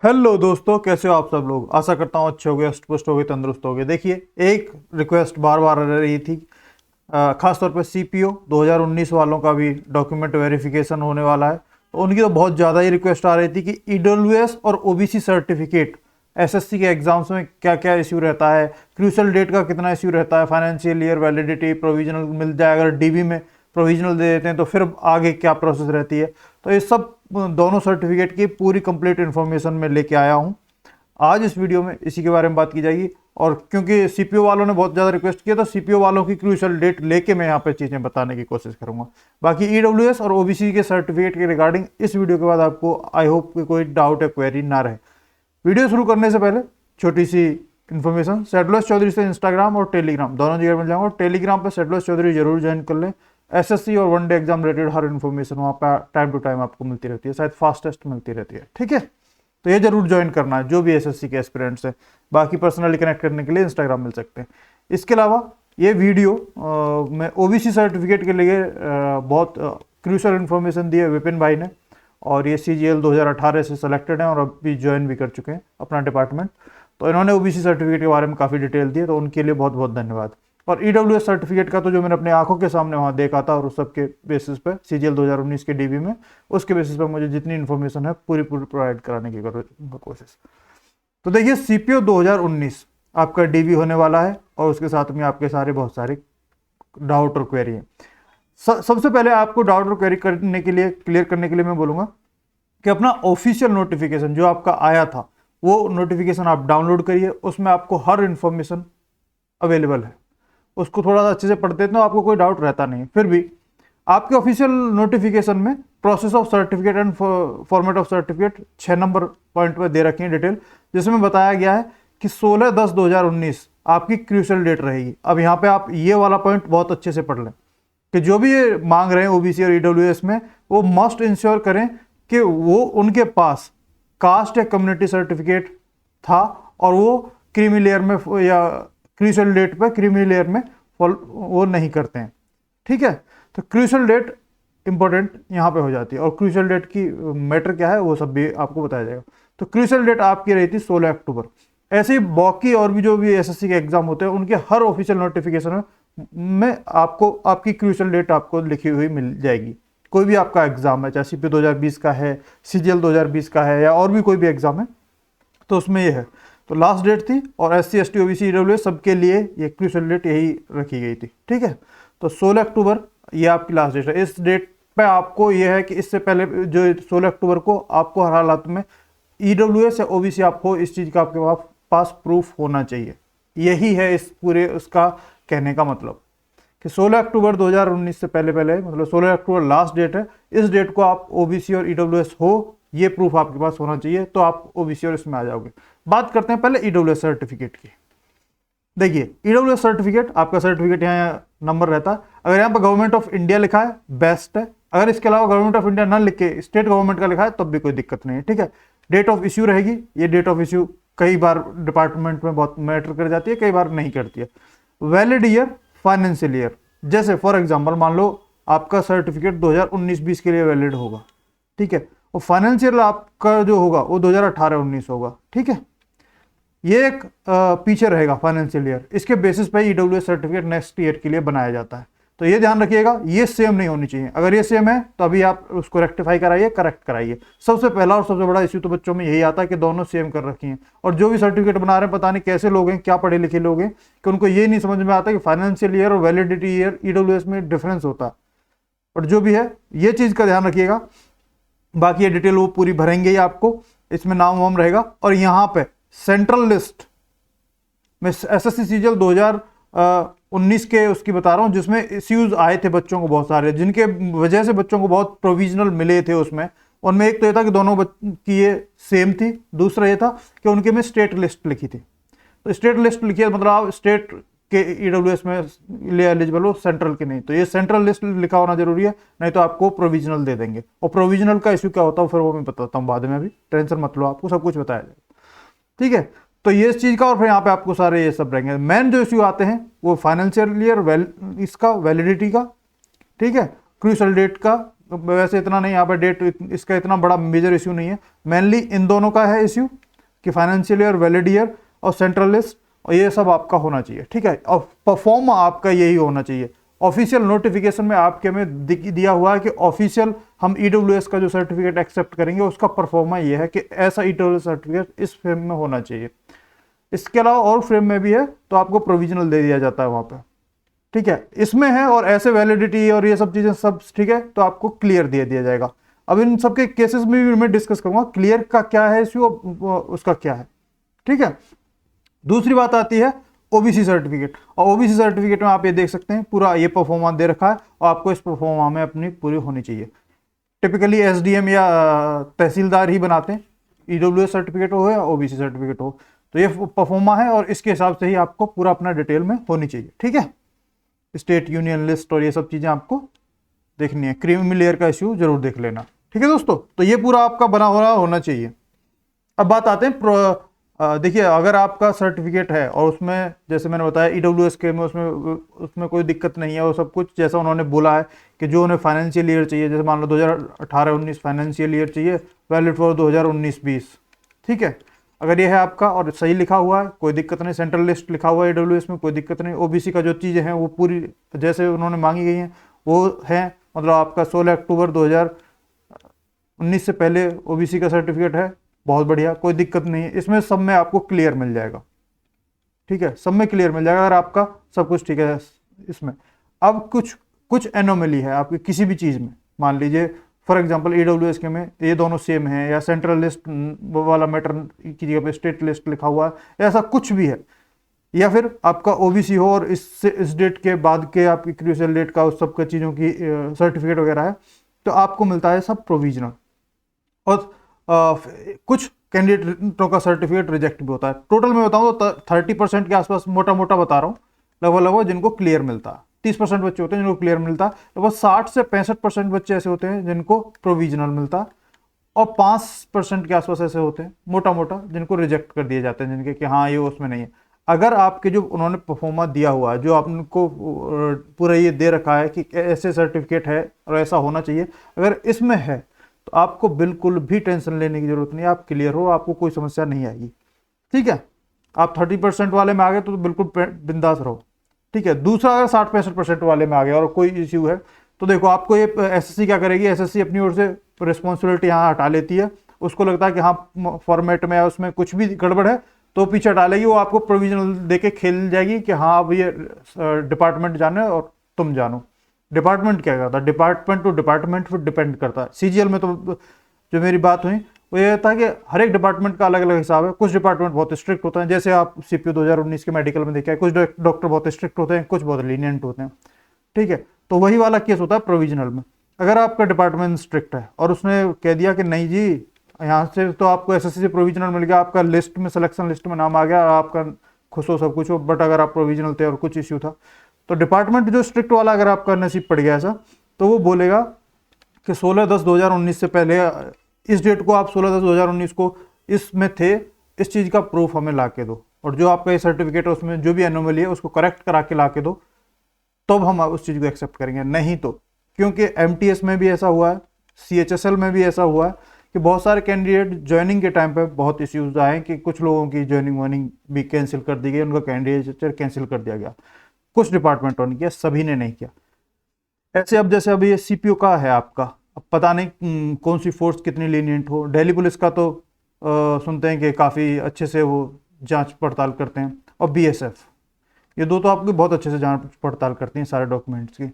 Hello दोस्तों, कैसे हो आप सब लोग। आशा करता हूँ अच्छे हो गए, पुष्ट हो गए, तंदुरुस्त हो गए। देखिए, एक रिक्वेस्ट बार बार आ रही थी, खासतौर पे सीपीओ 2019 वालों का भी डॉक्यूमेंट वेरिफिकेशन होने वाला है। तो उनकी तो बहुत ज़्यादा ही रिक्वेस्ट आ रही थी कि ईडब्ल्यूएस और ओबीसी सर्टिफिकेट एसएससी के एग्जाम्स में क्या क्या इश्यू रहता है, क्रूशल डेट का कितना इश्यू रहता है, फाइनेंशियल ईयर वैलिडिटी, प्रोविजनल मिल जाए, अगर डीबी में प्रोविजनल दे देते हैं तो फिर आगे क्या प्रोसेस रहती है। तो ये सब दोनों सर्टिफिकेट की पूरी कंप्लीट इन्फॉर्मेशन में लेके आया हूँ। आज इस वीडियो में इसी के बारे में बात की जाएगी। और क्योंकि सीपीओ वालों ने बहुत ज़्यादा रिक्वेस्ट किया, तो सीपीओ वालों की क्रूशल डेट लेके मैं यहाँ पे चीज़ें बताने की कोशिश करूँगा। बाकी ईडब्ल्यूएस और ओबीसी के सर्टिफिकेट के रिगार्डिंग इस वीडियो के बाद आपको आई होप कि कोई डाउट या क्वेरी ना रहे। वीडियो शुरू करने से पहले छोटी सी इन्फॉर्मेशन, सेडलोस चौधरी से इंस्टाग्राम और टेलीग्राम दोनों जगह मिल जाऊँगा। टेलीग्राम पर सेडलोस चौधरी जरूर ज्वाइन कर लें। एसएससी और वन डे एग्जाम रिलेटेड हर इन्फॉर्मेशन वहाँ पर टाइम टू टाइम आपको मिलती रहती है, शायद फास्टेस्ट मिलती रहती है। ठीक है, तो ये जरूर ज्वाइन करना है जो भी एसएससी के एस्पिरेंट्स हैं। बाकी पर्सनली कनेक्ट करने के लिए इंस्टाग्राम मिल सकते हैं। इसके अलावा ये वीडियो में ओबीसी सर्टिफिकेट के लिए बहुत क्रूशल इन्फॉर्मेशन दी है विपिन भाई ने, और ये सीजीएल 2018 से सेलेक्टेड हैं और अभी ज्वाइन भी कर चुके हैं अपना डिपार्टमेंट। तो इन्होंने ओबीसी सर्टिफिकेट के बारे में काफ़ी डिटेल दी है, तो उनके लिए बहुत बहुत धन्यवाद। और ईडब्ल्यूएस सर्टिफिकेट का तो जो मैंने अपने आंखों के सामने वहाँ देखा था, और उस सब के बेसिस पे सीजीएल 2019 के डीबी में उसके बेसिस पे मुझे जितनी इन्फॉर्मेशन है पूरी प्रोवाइड कराने की कोशिश। तो देखिए, सीपीओ 2019 आपका डीबी होने वाला है, और उसके साथ में आपके सारे बहुत सारे डाउट और क्वेरी हैं। सबसे पहले आपको डाउट और क्वेरी करने के लिए, क्लियर करने के लिए मैं बोलूँगा कि अपना ऑफिशियल नोटिफिकेशन जो आपका आया था, वो नोटिफिकेशन आप डाउनलोड करिए। उसमें आपको हर इन्फॉर्मेशन अवेलेबल है। उसको थोड़ा सा अच्छे से पढ़ते हैं तो आपको कोई डाउट रहता नहीं। फिर भी आपके ऑफिशियल नोटिफिकेशन में process of certificate and format of certificate 6 number point पर दे रखी है डिटेल, जिसमें बताया गया है कि 16/10/2019 आपकी क्रूशल डेट रहेगी। अब यहाँ पे आप ये वाला पॉइंट बहुत अच्छे से पढ़ लें कि जो भी ये मांग रहे हैं ओबीसी और ईडब्ल्यूएस में, वो मस्ट इंश्योर करें कि वो उनके पास कास्ट या कम्युनिटी सर्टिफिकेट था, और वो क्रीमी लेयर में या क्रूशल डेट पर क्रीमी लेयर में वो नहीं करते हैं। ठीक है, तो क्रूशल डेट इंपॉर्टेंट यहाँ पे हो जाती है, और क्रूशल डेट की मैटर क्या है वो सब भी आपको बताया जाएगा। तो क्रूशल डेट आपकी रही थी 16 अक्टूबर। ऐसे ही बाकी और भी जो भी एसएससी के एग्जाम होते हैं, उनके हर ऑफिशियल नोटिफिकेशन में आपको आपकी क्रूशल डेट आपको लिखी हुई मिल जाएगी। कोई भी आपका एग्जाम है, चाहे सीपी 2020 का है, सीजीएल 2020 का है, या और भी कोई भी एग्जाम है, तो उसमें ये है। तो लास्ट डेट थी, और एससी एसटी ओबीसी ईडब्ल्यूएस सबके लिए ये क्रूशल डेट यही रखी गई थी। ठीक है, तो 16 अक्टूबर ये आपकी लास्ट डेट है। इस डेट पे आपको ये है कि इससे पहले जो 16 अक्टूबर को आपको हर हालात में ईडब्ल्यूएस या ओबीसी आप हो, इस चीज़ का आपके पास प्रूफ होना चाहिए। यही है इस पूरे उसका कहने का मतलब कि 16 अक्टूबर 2019 से पहले मतलब 16 अक्टूबर लास्ट डेट है। इस डेट को आप ओबीसी और ईडब्ल्यूएस हो, ये प्रूफ आपके पास होना चाहिए, तो आप ओबीसी और इसमें आ जाओगे। बात करते हैं पहले ईडब्ल्यूएस सर्टिफिकेट की। देखिए, ईडब्ल्यूएस सर्टिफिकेट, आपका सर्टिफिकेट यहाँ नंबर रहता है। अगर यहाँ पर गवर्नमेंट ऑफ इंडिया लिखा है बेस्ट है, अगर इसके अलावा गवर्नमेंट ऑफ इंडिया ना लिख के स्टेट गवर्नमेंट का लिखा है तब भी कोई दिक्कत नहीं है। ठीक है, डेट ऑफ इश्यू रहेगी। ये डेट ऑफ इश्यू कई बार डिपार्टमेंट में बहुत मैटर कर जाती है, कई बार नहीं करती है। वैलिड ईयर, फाइनेंशियल ईयर, जैसे फॉर एग्जाम्पल मान लो आपका सर्टिफिकेट 2019-20 के लिए वैलिड होगा। ठीक है, और फाइनेंशियल आपका जो होगा वो 2018-19 होगा। ठीक है, ये एक पीछे रहेगा फाइनेंशियल ईयर। इसके बेसिस पे ईडब्ल्यूएस सर्टिफिकेट नेक्स्ट ईयर के लिए बनाया जाता है। तो ये ध्यान रखिएगा, ये सेम नहीं होनी चाहिए। अगर ये सेम है तो अभी आप उसको रेक्टिफाई कराइए, करेक्ट कराइए। सबसे पहला और सबसे बड़ा इश्यू तो बच्चों में यही आता है कि दोनों सेम कर रखी हैं, और जो भी सर्टिफिकेट बना रहे हैं पता नहीं कैसे लोग हैं, क्या पढ़े लिखे लोग हैं, कि उनको ये नहीं समझ में आता कि फाइनेंशियल ईयर और वैलिडिटी ईयर ईडब्ल्यूएस में डिफरेंस होता है। और जो भी है, ये चीज़ का ध्यान रखिएगा। बाकी ये डिटेल वो पूरी भरेंगे ही आपको, इसमें नाम वाम रहेगा। और यहाँ पे सेंट्रल लिस्ट में एसएससी सीजीएल 2019 के उसकी बता रहा हूँ, जिसमें इश्यूज आए थे बच्चों को बहुत सारे, जिनके वजह से बच्चों को बहुत प्रोविजनल मिले थे। उसमें उनमें एक तो ये था कि दोनों की ये सेम थी, दूसरा ये था कि उनके में स्टेट लिस्ट लिखी थी। तो स्टेट लिस्ट लिखी है मतलब आप स्टेट के ईडब्ल्यूएस में लिए एलिजिबल हो, सेंट्रल के नहीं। तो ये सेंट्रल लिस्ट लिखा होना जरूरी है, नहीं तो आपको प्रोविजनल दे देंगे। और प्रोविजनल का इश्यू क्या होता है फिर वो मैं बताता हूँ बाद में, अभी टेंशन मत लो, आपको सब कुछ बताया जाएगा। ठीक है, तो ये इस चीज़ का, और फिर यहाँ पे आपको सारे ये सब रहेंगे। मेन जो इश्यू आते हैं वो फाइनेंशियल ईयर, इसका वैलिडिटी का, ठीक है, क्रूशल डेट का, वैसे इतना नहीं यहाँ पे डेट इसका इतना बड़ा मेजर इश्यू नहीं है, मेनली इन दोनों का है इश्यू कि फाइनेंशियल ईयर, वैलिड ईयर और सेंट्रल लिस्ट, और ये सब आपका होना चाहिए, ठीक है। और परफॉर्म आपका यही होना चाहिए। ऑफिशियल नोटिफिकेशन में आपके में दिया हुआ है कि ऑफिशियल हम ईडब्ल्यूएस का जो सर्टिफिकेट एक्सेप्ट करेंगे उसका परफॉर्मा ये है कि ऐसा ईडब्ल्यूएस सर्टिफिकेट इस फ्रेम में होना चाहिए। इसके अलावा और फ्रेम में भी है तो आपको प्रोविजनल दे दिया जाता है वहां पे, ठीक है। इसमें है और ऐसे वैलिडिटी और ये सब चीजें सब ठीक है तो आपको क्लियर दे दिया जाएगा। अब इन सबके केसेस में भी मैं डिस्कस करूंगा क्लियर का क्या है इश्यू, उसका क्या है, ठीक है। दूसरी बात आती है ओबीसी सर्टिफिकेट, और ओबीसी सर्टिफिकेट में आप ये देख सकते हैं पूरा ये परफॉर्मा दे रखा है और आपको इस परफॉर्मा में अपनी पूरी होनी चाहिए। टिपिकली एसडीएम या तहसीलदार ही बनाते हैं, ईडब्ल्यूएस सर्टिफिकेट हो या ओबीसी सर्टिफिकेट हो, तो ये परफॉर्मा है और इसके हिसाब से ही आपको पूरा अपना डिटेल में होनी चाहिए, ठीक है। स्टेट यूनियन लिस्ट और ये सब चीजें आपको देखनी है। क्रीमी लेयर का इश्यू जरूर देख लेना, ठीक है दोस्तों। तो ये पूरा आपका बना हुआ होना चाहिए। अब बात आते हैं देखिए अगर आपका सर्टिफिकेट है और उसमें जैसे मैंने बताया ईडब्ल्यूएस के में उसमें कोई दिक्कत नहीं है, वो सब कुछ जैसा उन्होंने बोला है कि जो उन्हें फाइनेंशियल ईयर चाहिए, जैसे मान लो 2018-19 फाइनेंशियल ईयर चाहिए, वैलिड फॉर 2019-20, ठीक है। अगर ये है आपका और सही लिखा हुआ है कोई दिक्कत नहीं, सेंट्रल लिस्ट लिखा हुआ है ईडब्ल्यूएस में कोई दिक्कत नहीं, ओबीसी का जो चीज़ें हैं वो पूरी जैसे उन्होंने मांगी गई हैं वो है, मतलब आपका 16 अक्टूबर 2019 से पहले ओबीसी का सर्टिफिकेट है, बहुत बढ़िया, कोई दिक्कत नहीं है। इसमें सब में आपको क्लियर मिल जाएगा, ठीक है, सब में क्लियर मिल जाएगा अगर आपका सब कुछ ठीक है इसमें। अब कुछ एनोमली है आपकी किसी भी चीज़ में, मान लीजिए फॉर एग्जांपल ईडब्ल्यूएस के में ये दोनों सेम है या सेंट्रल लिस्ट वाला मैटर की जगह पे स्टेट लिस्ट लिखा हुआ है, ऐसा कुछ भी है, या फिर आपका ओबीसी हो और इस डेट के बाद के आपकी क्रूशियल डेट का उस सब का चीज़ों की सर्टिफिकेट वगैरह है, तो आपको मिलता है सब प्रोविजनल। और कुछ कैंडिडेटों का सर्टिफिकेट रिजेक्ट भी होता है। टोटल मैं बताऊं तो 30% के आसपास मोटा मोटा बता रहा हूँ लगभग जिनको क्लियर मिलता है। 30% बच्चे होते हैं जिनको क्लियर मिलता है, लगभग 60 से 65% बच्चे ऐसे होते हैं जिनको प्रोविजनल मिलता है, और 5% के आसपास ऐसे होते हैं मोटा मोटा जिनको रिजेक्ट कर दिए जाते हैं, जिनके कि हाँ ये उसमें नहीं है। अगर आपके जो उन्होंने परफॉर्मा दिया हुआ है, जो आपको पूरा ये दे रखा है कि ऐसे सर्टिफिकेट है और ऐसा होना चाहिए, अगर इसमें है तो आपको बिल्कुल भी टेंशन लेने की जरूरत नहीं है, आप क्लियर हो, आपको कोई समस्या नहीं आएगी, ठीक है। आप 30% वाले में आ गए तो बिल्कुल बिंदास रहो, ठीक है। दूसरा अगर 60-65% वाले में आ गए और कोई इश्यू है तो देखो आपको ये एसएससी क्या करेगी, एसएससी अपनी ओर से रिस्पॉन्सिबिलिटी यहाँ हटा लेती है। उसको लगता है कि हाँ फॉर्मेट में उसमें कुछ भी गड़बड़ है तो पीछे हटा वो आपको प्रोविजनल देके खेल जाएगी कि हाँ अब ये डिपार्टमेंट जाने और तुम जानो। डिपार्टमेंट क्या करता है, डिपार्टमेंट टू डिपार्टमेंट पर डिपेंड करता है। सीजीएल में तो जो मेरी बात हुई वो ये था कि हर एक डिपार्टमेंट का अलग अलग हिसाब है। कुछ डिपार्टमेंट बहुत स्ट्रिक्ट होते हैं, जैसे आप सीपीयू 2019 के मेडिकल में देखा है, कुछ डॉक्टर बहुत स्ट्रिक्ट होते हैं, कुछ बहुत लीनियंट होते हैं, ठीक है। तो वही वाला केस होता है प्रोविजनल में। अगर आपका डिपार्टमेंट स्ट्रिक्ट है और उसने कह दिया कि नहीं जी यहाँ से तो आपको एसएससी से प्रोविजनल मिल गया, आपका लिस्ट में सिलेक्शन लिस्ट में नाम आ गया, आपका खुश हो सब कुछ हो, बट अगर आप प्रोविजनल थे और कुछ इश्यू था तो डिपार्टमेंट जो स्ट्रिक्ट वाला अगर आपका नसीब पड़ गया ऐसा तो वो बोलेगा कि 16/10/2019 से पहले इस डेट को आप 16/10/2019 को इसमें थे, इस चीज़ का प्रूफ हमें ला के दो, और जो आपका ये सर्टिफिकेट है उसमें जो भी एनोमली है उसको करेक्ट करा के ला के दो, तब हम उस चीज़ को एक्सेप्ट करेंगे। नहीं तो क्योंकि एमटीएस में भी ऐसा हुआ है, सीएचएसएल में भी ऐसा हुआ है कि बहुत सारे कैंडिडेट ज्वाइनिंग के टाइम पे बहुत इश्यूज आए कि कुछ लोगों की ज्वाइनिंग वार्निंग भी कैंसिल कर दी गई, उनका कैंडिडेचर कैंसिल कर दिया गया। कुछ डिपार्टमेंटों ने किया, सभी ने नहीं किया। ऐसे अब जैसे अभी ये सीपीओ का है आपका, अब पता नहीं कौन सी फोर्स कितनी लीनियंट हो। दिल्ली पुलिस का तो सुनते हैं कि काफ़ी अच्छे से वो जांच पड़ताल करते हैं, और बीएसएफ, ये दो तो आपकी बहुत अच्छे से जांच पड़ताल करती हैं सारे डॉक्यूमेंट्स की।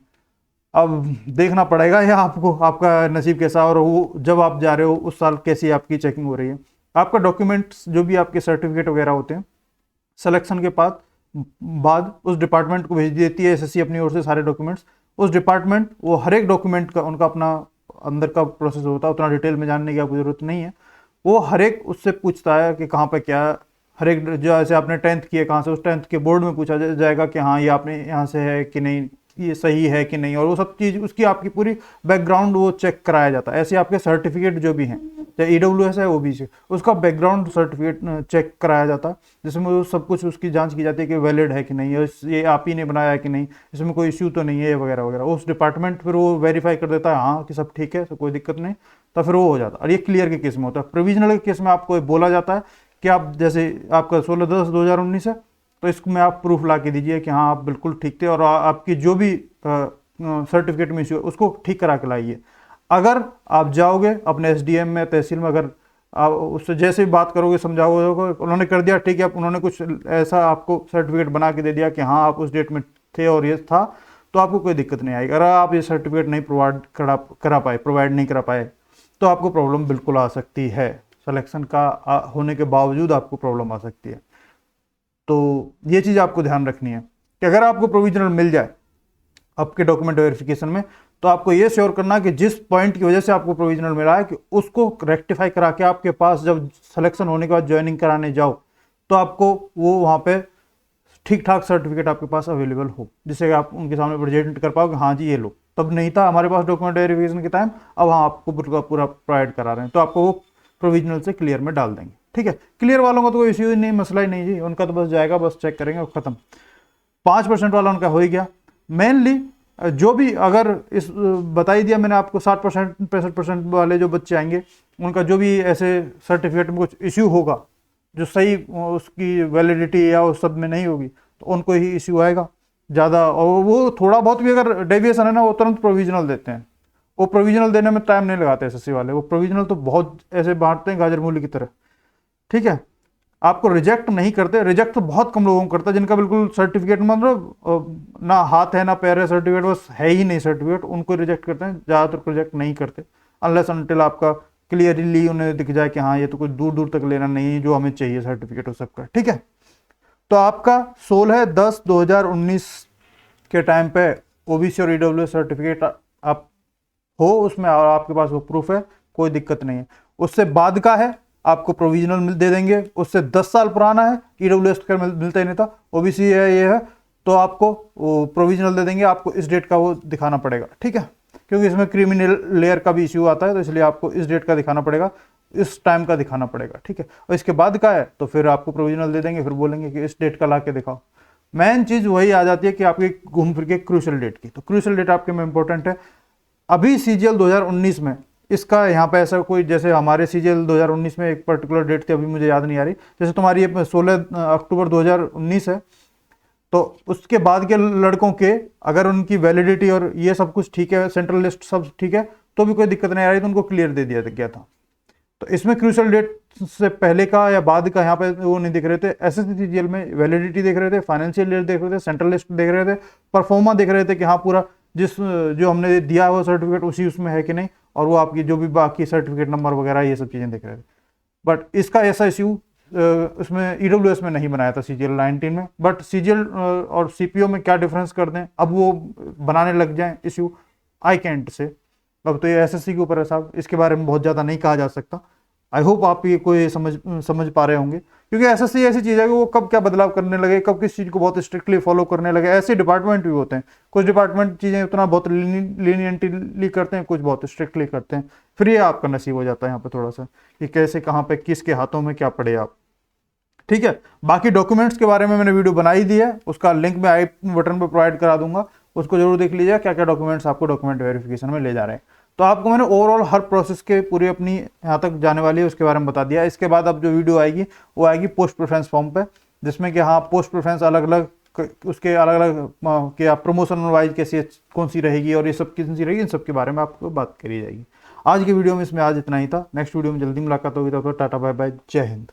अब देखना पड़ेगा या आपको आपका नसीब कैसा, और वो जब आप जा रहे हो उस साल कैसी आपकी चेकिंग हो रही है। आपका डॉक्यूमेंट्स जो भी आपके सर्टिफिकेट वगैरह होते हैं सिलेक्शन के बाद उस डिपार्टमेंट को भेज देती है एसएससी अपनी ओर से सारे डॉक्यूमेंट्स। उस डिपार्टमेंट वो हर एक डॉक्यूमेंट का उनका अपना अंदर का प्रोसेस होता है, उतना डिटेल में जानने की आपको जरूरत नहीं है। वो हर एक उससे पूछता है कि कहाँ पे क्या, हर एक जो ऐसे आपने 10th किया कहाँ से, उस 10th के बोर्ड में पूछा जाएगा कि हाँ ये आपने यहाँ से है कि नहीं, ये सही है कि नहीं, और वो सब चीज़ उसकी आपकी पूरी बैकग्राउंड वो चेक कराया जाता है। ऐसे आपके सर्टिफिकेट जो भी हैं, चाहे EWS है OBC, उसका बैकग्राउंड सर्टिफिकेट चेक कराया जाता है, जिसमें वो सब कुछ उसकी जांच की जाती है कि वैलिड है कि नहीं, ये आप ही ने बनाया है कि नहीं, इसमें कोई इश्यू तो नहीं है वगैरह वगैरह। उस डिपार्टमेंट फिर वो वेरीफाई कर देता है हाँ कि सब ठीक है, तो कोई दिक्कत नहीं, तो फिर वो हो जाता है। और ये क्लियर के केस में होता है। प्रोविजनल के केस में आपको बोला जाता है कि आप जैसे आपका 16/10/2019 है, तो इसमें आप प्रूफ ला के दीजिए कि हाँ आप बिल्कुल ठीक थे, और आपकी जो भी सर्टिफिकेट में इश्यू है उसको ठीक करा के लाइए। अगर आप जाओगे अपने SDM में, तहसील में, अगर आप उससे जैसे भी बात करोगे, समझाओगे, उन्होंने कर दिया ठीक है, उन्होंने कुछ ऐसा आपको सर्टिफिकेट बना के दे दिया कि हाँ आप उस डेट में थे और ये था, तो आपको कोई दिक्कत नहीं आएगी। अगर आप ये सर्टिफिकेट नहीं प्रोवाइड नहीं करा पाए, तो आपको प्रॉब्लम बिल्कुल आ सकती है। सिलेक्शन का होने के बावजूद आपको प्रॉब्लम आ सकती है। तो ये चीज़ आपको ध्यान रखनी है कि अगर आपको प्रोविजनल मिल जाए आपके डॉक्यूमेंट वेरिफिकेशन में, तो आपको ये श्योर करना कि जिस पॉइंट की वजह से आपको प्रोविजनल मिला है कि उसको रेक्टिफाई करा के आपके पास जब सिलेक्शन होने के बाद ज्वाइनिंग कराने जाओ, तो आपको वो वहाँ पे ठीक ठाक सर्टिफिकेट आपके पास अवेलेबल हो, जिससे आप उनके सामने प्रेजेंट कर पाओ कि हाँ जी ये लो, तब नहीं था हमारे पास डॉक्यूमेंट वेरिफिकेशन के टाइम, अब हाँ आपको पूरा प्रोवाइड करा रहे हैं, तो आपको वो प्रोविजनल से क्लियर में डाल देंगे। ठीक है, क्लियर वालों का तो कोई इश्यू ही नहीं, मसला ही नहीं जी, उनका तो बस जाएगा, बस चेक करेंगे और खत्म। 5% वाला उनका हो ही गया। मेनली जो भी अगर इस बता ही दिया मैंने आपको, 60% 65% वाले जो बच्चे आएंगे, उनका जो भी ऐसे सर्टिफिकेट में कुछ इश्यू होगा जो सही उसकी वैलिडिटी या उस सब में नहीं होगी, तो उनको ही इश्यू आएगा ज़्यादा। और वो थोड़ा बहुत भी अगर डेविएशन है ना, वो तुरंत प्रोविजनल देते हैं। वो प्रोविजनल देने में टाइम नहीं लगाते SSC वाले, वो प्रोविजनल तो बहुत ऐसे बांटते हैं गाजर मूली की तरह। ठीक है, आपको रिजेक्ट नहीं करते, रिजेक्ट तो बहुत कम लोगों को करता है जिनका बिल्कुल सर्टिफिकेट मतलब ना हाथ है ना पैर है, सर्टिफिकेट बस है ही नहीं सर्टिफिकेट, उनको रिजेक्ट करते हैं। ज़्यादातर रिजेक्ट नहीं करते अनलेस अनटिल आपका क्लियरली उन्हें दिख जाए कि हाँ ये तो कुछ दूर दूर तक लेना नहीं है जो हमें चाहिए सर्टिफिकेट उस सबका। ठीक है, तो आपका 16/10/2019 के टाइम पे OBC और EWS सर्टिफिकेट आप हो उसमें और आपके पास वो प्रूफ है, कोई दिक्कत नहीं है। उससे बाद का है आपको प्रोविजनल दे देंगे, उससे 10 साल पुराना है, EWS का मिलता ही नहीं था, OBC है ये है, तो आपको वो प्रोविजनल दे देंगे। आपको इस डेट का वो दिखाना पड़ेगा। ठीक है, क्योंकि इसमें क्रिमिनल लेयर का भी इश्यू आता है, तो इसलिए आपको इस डेट का दिखाना पड़ेगा, इस टाइम का दिखाना पड़ेगा। ठीक है, और इसके बाद का है तो फिर आपको प्रोविजनल दे देंगे, फिर बोलेंगे कि इस डेट का ला के दिखाओ। मेन चीज़ वही आ जाती है कि आपकी घूम फिर के क्रूशल डेट की। तो क्रूशल डेट आपके में इंपॉर्टेंट है। अभी CGL 2019 में इसका यहाँ पे ऐसा कोई, जैसे हमारे CGL 2019 में एक पर्टिकुलर डेट थी, अभी मुझे याद नहीं आ रही, जैसे तुम्हारी ये 16 अक्टूबर 2019 है, तो उसके बाद के लड़कों के अगर उनकी वैलिडिटी और ये सब कुछ ठीक है, सेंट्रल लिस्ट सब ठीक है, तो भी कोई दिक्कत नहीं आ रही, तो उनको क्लियर दे दिया गया था। तो इसमें क्रूशल डेट से पहले का या बाद का यहाँ पे वो नहीं दिख रहे थे। SSC CGL में वैलिडिटी देख रहे थे, फाइनेंशियल ईयर देख रहे थे, सेंट्रल लिस्ट देख रहे थे, परफॉर्मा देख रहे थे कि हाँ पूरा जो हमने दिया है वो सर्टिफिकेट उसी उसमें है कि नहीं, और वो आपकी जो भी बाकी सर्टिफिकेट नंबर वगैरह ये सब चीज़ें देख रहे थे। बट इसका ऐसा इश्यू उसमें EWS में नहीं बनाया था CGL 19 में। बट CGL और CPO में क्या डिफरेंस कर दें, अब वो बनाने लग जाएं इश्यू, आई कैंट से। अब तो ये SSC के ऊपर है साहब, इसके बारे में बहुत ज़्यादा नहीं कहा जा सकता। आई होप आप ये कोई समझ पा रहे होंगे, क्योंकि SSC ऐसी चीज़ है कि वो कब क्या बदलाव करने लगे, कब किस चीज़ को बहुत स्ट्रिक्टली फॉलो करने लगे। ऐसे डिपार्टमेंट भी होते हैं, कुछ डिपार्टमेंट चीज़ें उतना बहुत लीनियंटली करते हैं, कुछ बहुत स्ट्रिक्टली करते हैं। फिर ये आपका नसीब हो जाता है यहाँ पे थोड़ा सा कि कैसे कहाँ पे किसके हाथों में क्या पड़े आप। ठीक है, बाकी डॉक्यूमेंट्स के बारे में मैंने वीडियो बनाई दी है, उसका लिंक मैं आई बटन पर प्रोवाइड करा दूंगा, उसको जरूर देख लीजिए क्या क्या डॉक्यूमेंट्स आपको डॉक्यूमेंट वेरिफिकेशन में ले जा रहे हैं। तो आपको मैंने ओवरऑल हर प्रोसेस के पूरी अपनी यहाँ तक जाने वाली है उसके बारे में बता दिया। इसके बाद अब जो वीडियो आएगी वो आएगी पोस्ट प्रेफरेंस फॉर्म पे, जिसमें कि हाँ पोस्ट प्रेफरेंस अलग अलग उसके अलग अलग कि आप प्रमोशन वाइज कैसी कौन सी रहेगी और ये सब किन सी रहेगी, इन सब के बारे में आपको बात करी जाएगी। आज की वीडियो में इसमें आज इतना ही था। नेक्स्ट वीडियो में जल्दी मुलाकात होगी, तब तक टाटा बाय बाय, जय हिंद।